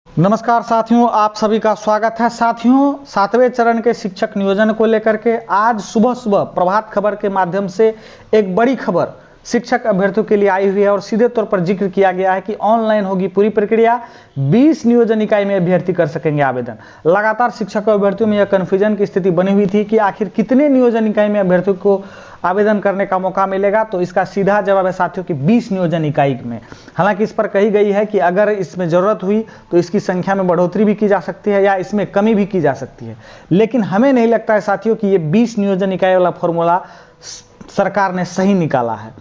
नमस्कार साथियों, आप सभी का स्वागत है। साथियों, 7वें चरण के शिक्षक नियोजन को लेकर के आज सुबह सुबह प्रभात खबर के माध्यम से एक बड़ी खबर शिक्षक अभ्यर्थियों के लिए आई हुई है और सीधे तौर पर जिक्र किया गया है कि ऑनलाइन होगी पूरी प्रक्रिया। 20 नियोजन इकाई में अभ्यर्थी कर सकेंगे आवेदन। लगातार शिक्षक अभ्यर्थियों में यह कन्फ्यूजन की स्थिति बनी हुई थी कि आखिर कितने नियोजन इकाई में अभ्यर्थियों को आवेदन करने का मौका मिलेगा। तो इसका सीधा जवाब है साथियों कि 20 नियोजन इकाई में। हालांकि इस पर कही गई है कि अगर इसमें ज़रूरत हुई तो इसकी संख्या में बढ़ोतरी भी की जा सकती है या इसमें कमी भी की जा सकती है, लेकिन हमें नहीं लगता है साथियों कि ये 20 नियोजन इकाई वाला फॉर्मूला सरकार ने सही निकाला है।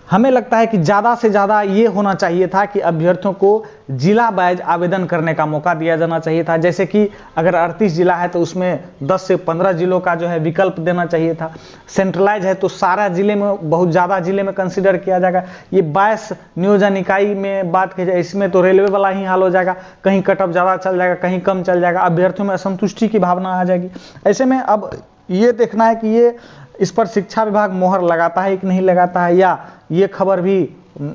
हमें लगता है कि ज़्यादा से ज़्यादा ये होना चाहिए था कि अभ्यर्थियों को जिला वाइज आवेदन करने का मौका दिया जाना चाहिए था। जैसे कि अगर 38 जिला है तो उसमें 10 से 15 जिलों का जो है विकल्प देना चाहिए था। सेंट्रलाइज है तो सारा जिले में, बहुत ज़्यादा जिले में कंसिडर किया जाएगा। ये 22 नियोजन इकाई में बात की जाए, इसमें तो रेलवे वाला ही हाल हो जाएगा, कहीं कट ऑफ ज़्यादा चल जाएगा, कहीं कम चल जाएगा, अभ्यर्थियों में असंतुष्टि की भावना आ जाएगी। ऐसे में अब ये देखना है कि ये इस पर शिक्षा विभाग मोहर लगाता है कि नहीं लगाता है, या ये खबर भी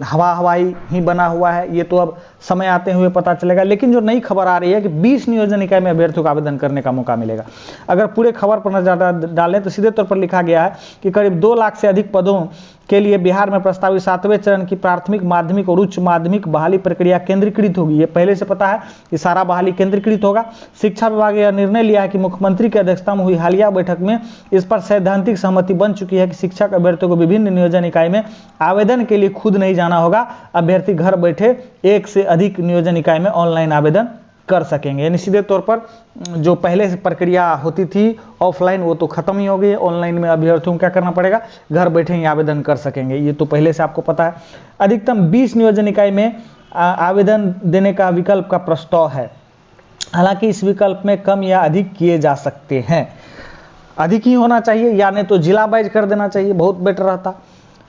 हवाई ही बना हुआ है, ये तो अब समय आते हुए पता चलेगा। लेकिन जो नई खबर आ रही है कि 20 नियोजन इकाई में अभ्यर्थियों को आवेदन करने का मौका मिलेगा। अगर पूरे खबर पर नजर डालें तो सीधे तौर पर लिखा गया है कि करीब 2 लाख से अधिक पदों के लिए बिहार में प्रस्तावित 7वें चरण की प्राथमिक, माध्यमिक और उच्च माध्यमिक बहाली प्रक्रिया केंद्रीकृत होगी। ये पहले से पता है कि सारा बहाली केंद्रीकृत होगा। शिक्षा विभाग ने यह निर्णय लिया है कि मुख्यमंत्री की अध्यक्षता में हुई हालिया बैठक में इस पर सैद्धांतिक सहमति बन चुकी है कि शिक्षक अभ्यर्थियों को विभिन्न नियोजन इकाई में आवेदन के लिए खुद नहीं जाना होगा। अभ्यर्थी घर बैठे एक से अधिक नियोजन इकाई में ऑनलाइन आवेदन कर सकेंगे। यानी सीधे तौर पर जो पहले से प्रक्रिया होती थी ऑफलाइन, वो तो खत्म ही हो गई है। ऑनलाइन में अभ्यर्थियों को क्या करना पड़ेगा, घर बैठे ही आवेदन कर सकेंगे। ये तो पहले से आपको पता है। अधिकतम 20 नियोजन इकाई में आवेदन देने का विकल्प का प्रस्ताव है। हालांकि इस विकल्प में कम या अधिक किए जा सकते हैं। अधिक ही होना चाहिए, या नहीं तो जिला वाइज कर देना चाहिए, बहुत बेटर रहता।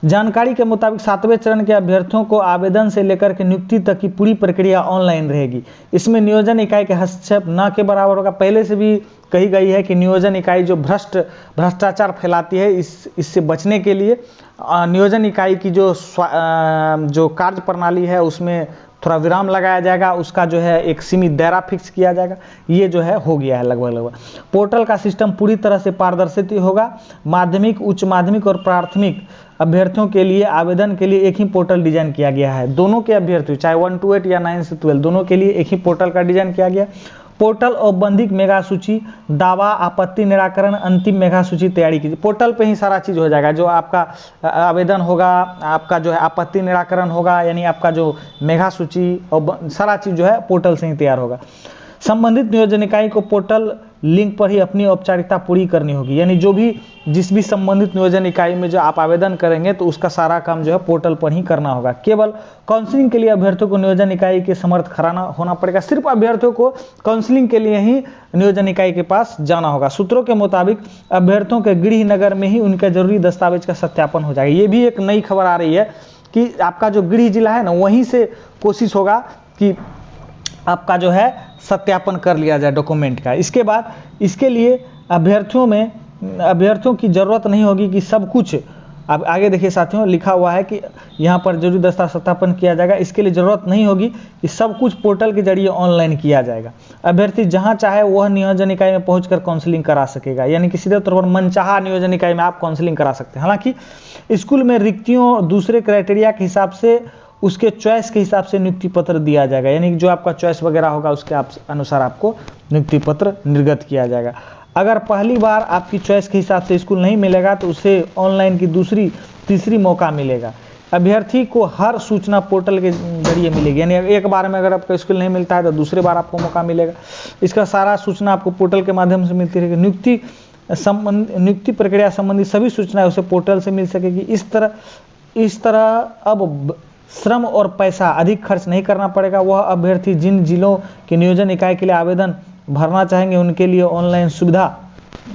जानकारी के मुताबिक 7वें चरण के अभ्यर्थियों को आवेदन से लेकर के नियुक्ति तक की पूरी प्रक्रिया ऑनलाइन रहेगी। इसमें नियोजन इकाई के हस्तक्षेप न के बराबर होगा। पहले से भी कही गई है कि नियोजन इकाई जो भ्रष्टाचार फैलाती है, इससे बचने के लिए नियोजन इकाई की जो कार्य प्रणाली है उसमें थोड़ा विराम लगाया जाएगा। उसका जो है एक सीमित दायरा फिक्स किया जाएगा। ये जो है हो गया है लगभग। पोर्टल का सिस्टम पूरी तरह से पारदर्शी होगा। माध्यमिक, उच्च माध्यमिक और प्राथमिक अभ्यर्थियों के लिए आवेदन के लिए एक ही पोर्टल डिजाइन किया गया है। दोनों के अभ्यर्थियों, चाहे 1 to 8 या 9 से 12, दोनों के लिए एक ही पोर्टल का डिजाइन किया गया। पोर्टल औपबंधिक मेगा सूची, दावा, आपत्ति निराकरण, अंतिम मेगा सूची तैयारी कीजिए। पोर्टल पे ही सारा चीज़ हो जाएगा। जो आपका आवेदन होगा, आपका जो है आपत्ति निराकरण होगा, यानी आपका जो मेगा सूची और सारा चीज़ जो है पोर्टल से ही तैयार होगा। संबंधित नियोजन इकाई को पोर्टल लिंक पर ही अपनी औपचारिकता पूरी करनी होगी। यानी जिस भी संबंधित नियोजन इकाई में जो आप आवेदन करेंगे तो उसका सारा काम जो है पोर्टल पर ही करना होगा। केवल काउंसलिंग के लिए अभ्यर्थियों को नियोजन इकाई के समर्थ खड़ा होना पड़ेगा। सिर्फ अभ्यर्थियों को काउंसलिंग के लिए ही नियोजन इकाई के पास जाना होगा। सूत्रों के मुताबिक अभ्यर्थियों के गृह नगर में ही उनके जरूरी दस्तावेज का सत्यापन हो जाएगा। ये भी एक नई खबर आ रही है कि आपका जो गृह जिला है ना, वहीं से कोशिश होगा कि आपका जो है सत्यापन कर लिया जाए डॉक्यूमेंट का। इसके बाद इसके लिए अभ्यर्थियों की ज़रूरत नहीं होगी कि सब कुछ, अब आगे देखिए साथियों, लिखा हुआ है कि यहाँ पर जरूरी दस्तावेज सत्यापन किया जाएगा। इसके लिए ज़रूरत नहीं होगी कि सब कुछ पोर्टल के जरिए ऑनलाइन किया जाएगा। अभ्यर्थी जहाँ चाहे वह नियोजन इकाई में पहुंचकर काउंसलिंग करा सकेगा। यानी कि सीधे तौर पर मनचाहा नियोजन इकाई में आप काउंसलिंग करा सकते हैं। हालांकि स्कूल में रिक्तियों दूसरे क्राइटेरिया के हिसाब से, उसके चॉइस के हिसाब से नियुक्ति पत्र दिया जाएगा। यानी जो आपका चॉइस वगैरह होगा उसके अनुसार आपको नियुक्ति पत्र निर्गत किया जाएगा। अगर पहली बार आपकी चॉइस के हिसाब से स्कूल नहीं मिलेगा तो उसे ऑनलाइन की दूसरी तीसरी मौका मिलेगा। अभ्यर्थी को हर सूचना पोर्टल के जरिए मिलेगी। यानी एक बार में अगर आपका स्कूल नहीं मिलता है तो दूसरी बार आपको मौका मिलेगा। इसका सारा सूचना आपको पोर्टल के माध्यम से मिलती रहेगी। नियुक्ति प्रक्रिया संबंधी सभी सूचनाएं उसे पोर्टल से मिल सकेगी। इस तरह अब श्रम और पैसा अधिक खर्च नहीं करना पड़ेगा। वह अभ्यर्थी जिन जिलों के नियोजन इकाई के लिए आवेदन भरना चाहेंगे उनके लिए ऑनलाइन सुविधा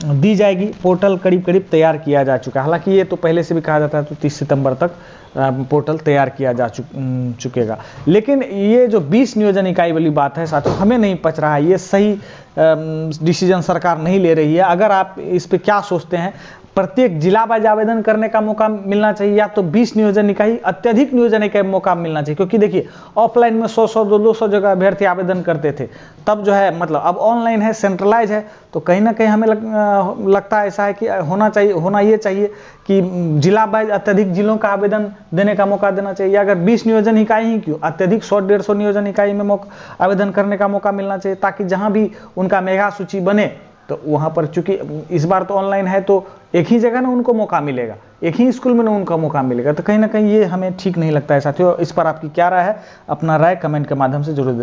दी जाएगी। पोर्टल करीब तैयार किया जा चुका है। हालांकि ये तो पहले से भी कहा जाता है तो 30 सितंबर तक पोर्टल तैयार किया जा चुकेगा। लेकिन ये जो 20 नियोजन इकाई वाली बात है साथियों, हमें नहीं पच रहा है। ये सही डिसीजन सरकार नहीं ले रही है। अगर आप इस पे क्या सोचते हैं, प्रत्येक जिला वाइज आवेदन करने का मौका मिलना चाहिए, या तो 20 नियोजन इकाई अत्यधिक नियोजन इकाई मौका मिलना चाहिए। क्योंकि देखिए ऑफलाइन में 100-100 200 जगह अभ्यर्थी आवेदन करते थे, तब जो है मतलब अब ऑनलाइन है, सेंट्रलाइज है, तो कहीं ना कहीं हमें लगता है ऐसा है कि होना ये चाहिए कि जिला वाइज अत्यधिक जिलों का आवेदन देने का मौका देना चाहिए। अगर 20 नियोजन इकाई ही क्यों, अत्यधिक 100-150 नियोजन इकाई में आवेदन करने का मौका मिलना चाहिए, ताकि जहां भी उनका मेगा सूची बने तो वहां पर, चूंकि इस बार तो ऑनलाइन है तो एक ही जगह ना उनको मौका मिलेगा, एक ही स्कूल में ना उनका मौका मिलेगा, तो कहीं ना कहीं ये हमें ठीक नहीं लगता है साथियों। इस पर आपकी क्या राय है, अपना राय कमेंट के माध्यम से जरूर दें।